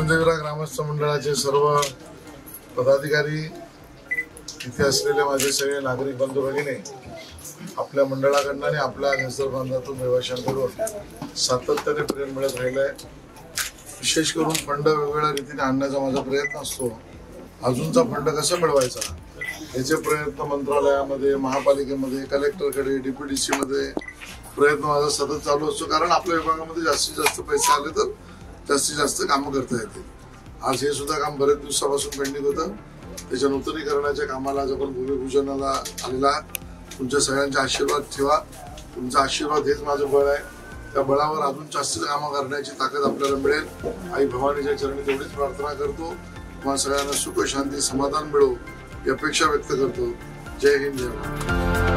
करंजविरा ग्रामस्थ मंडळाचे सर्व पदाधिकारी, इथे असलेले माझे सगळे नागरिक बंधू भगिनी, आपल्या मंडळाकडून आणि आपल्या घसर बांधातून रहिवाशांकडून सातत्याने प्रेम मिळत राहिलंय। विशेष करून फंड वेगवेगळ्या रीतीने आणण्याचा माझा प्रयत्न असतो। अजूनचा फंड कसा मिळवायचा याचे प्रयत्न मंत्रालयामध्ये, महापालिकेमध्ये, कलेक्टरकडे, DPDC मध्ये प्रयत्न माझा सतत चालू असतो। कारण आपल्या विभागामध्ये जास्तीत जास्त पैसे आले तर जास्तीत जास्त कामं करता येतील। आज हे सुद्धा काम बरेच दिवसापासून पेंडिंग होतं। त्याच्या नूतनीकरणाच्या कामाला आज आपण भूमिपूजनाला आलेला। तुमच्या सगळ्यांचे आशीर्वाद ठेवा। तुमचा आशीर्वाद हेच माझं बळ आहे। त्या बळावर अजून जास्त कामं करण्याची ताकद आपल्याला मिळेल। आई भवानीच्या चरणी तेवढीच प्रार्थना करतो। तुम्हा सगळ्यांना सुख, शांती, समाधान मिळो ही अपेक्षा व्यक्त करतो। जय हिंद, जय भारत।